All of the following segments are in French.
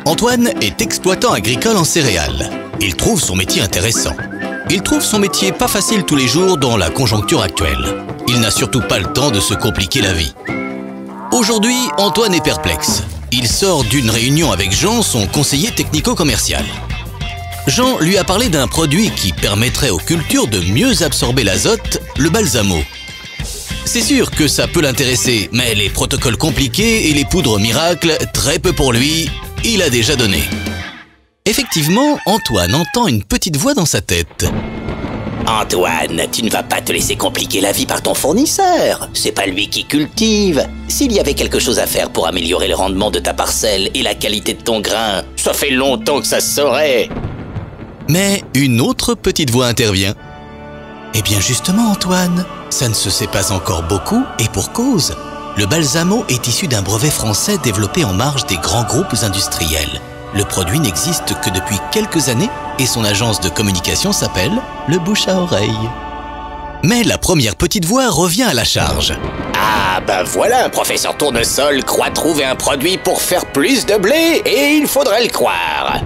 Antoine est exploitant agricole en céréales. Il trouve son métier intéressant. Il trouve son métier pas facile tous les jours dans la conjoncture actuelle. Il n'a surtout pas le temps de se compliquer la vie. Aujourd'hui, Antoine est perplexe. Il sort d'une réunion avec Jean, son conseiller technico-commercial. Jean lui a parlé d'un produit qui permettrait aux cultures de mieux absorber l'azote, le balsamo. C'est sûr que ça peut l'intéresser, mais les protocoles compliqués et les poudres miracles, très peu pour lui, il a déjà donné. Effectivement, Antoine entend une petite voix dans sa tête. Antoine, tu ne vas pas te laisser compliquer la vie par ton fournisseur. C'est pas lui qui cultive. S'il y avait quelque chose à faire pour améliorer le rendement de ta parcelle et la qualité de ton grain, ça fait longtemps que ça se saurait. Mais une autre petite voix intervient. Eh bien justement, Antoine, ça ne se sait pas encore beaucoup et pour cause. Le balsamo est issu d'un brevet français développé en marge des grands groupes industriels. Le produit n'existe que depuis quelques années et son agence de communication s'appelle le bouche à oreille. Mais la première petite voix revient à la charge. Ah ben voilà, un professeur Tournesol croit trouver un produit pour faire plus de blé et il faudrait le croire.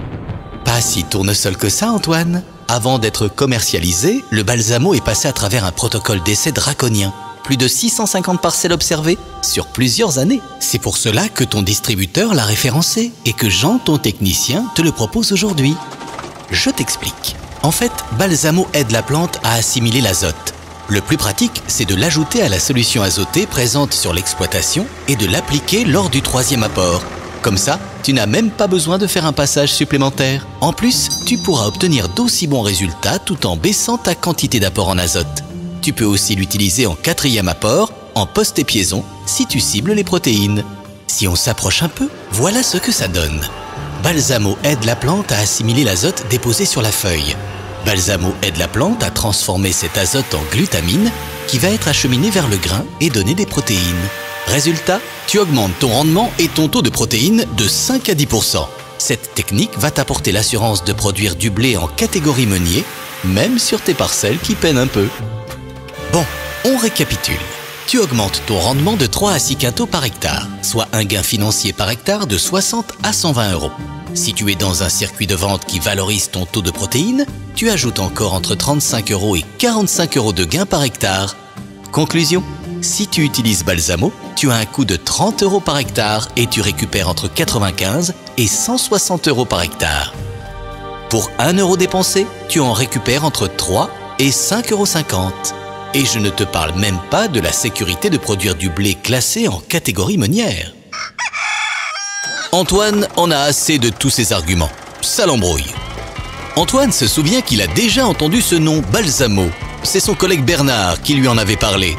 Pas si tournesol que ça, Antoine. Avant d'être commercialisé, le balsamo est passé à travers un protocole d'essai draconien. Plus de 650 parcelles observées sur plusieurs années. C'est pour cela que ton distributeur l'a référencé et que Jean, ton technicien, te le propose aujourd'hui. Je t'explique. En fait, balsamo aide la plante à assimiler l'azote. Le plus pratique, c'est de l'ajouter à la solution azotée présente sur l'exploitation et de l'appliquer lors du troisième apport. Comme ça, tu n'as même pas besoin de faire un passage supplémentaire. En plus, tu pourras obtenir d'aussi bons résultats tout en baissant ta quantité d'apport en azote. Tu peux aussi l'utiliser en quatrième apport, en post-épiaison, si tu cibles les protéines. Si on s'approche un peu, voilà ce que ça donne. Balsamo aide la plante à assimiler l'azote déposé sur la feuille. Balsamo aide la plante à transformer cet azote en glutamine qui va être acheminé vers le grain et donner des protéines. Résultat, tu augmentes ton rendement et ton taux de protéines de 5 à 10%. Cette technique va t'apporter l'assurance de produire du blé en catégorie meunier, même sur tes parcelles qui peinent un peu. Bon, on récapitule. Tu augmentes ton rendement de 3 à 6 quintaux par hectare, soit un gain financier par hectare de 60 à 120 €. Si tu es dans un circuit de vente qui valorise ton taux de protéines, tu ajoutes encore entre 35 € et 45 € de gain par hectare. Conclusion, si tu utilises balsamo, tu as un coût de 30 € par hectare et tu récupères entre 95 et 160 € par hectare. Pour 1 € dépensé, tu en récupères entre 3 et 5,50 €. Et je ne te parle même pas de la sécurité de produire du blé classé en catégorie meunière. Antoine en a assez de tous ces arguments. Ça l'embrouille. Antoine se souvient qu'il a déjà entendu ce nom balsamo. C'est son collègue Bernard qui lui en avait parlé.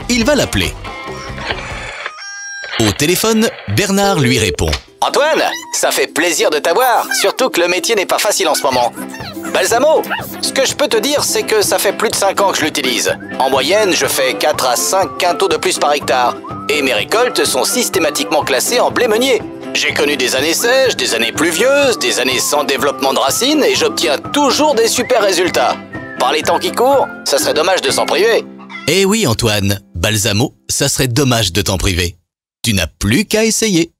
Il va l'appeler. Au téléphone, Bernard lui répond. Antoine, ça fait plaisir de t'avoir, surtout que le métier n'est pas facile en ce moment. Balsamo, ce que je peux te dire, c'est que ça fait plus de 5 ans que je l'utilise. En moyenne, je fais 4 à 5 quintaux de plus par hectare. Et mes récoltes sont systématiquement classées en blé meunier. J'ai connu des années sèches, des années pluvieuses, des années sans développement de racines et j'obtiens toujours des super résultats. Par les temps qui courent, ça serait dommage de s'en priver. Eh oui Antoine, balsamo, ça serait dommage de t'en priver. Tu n'as plus qu'à essayer.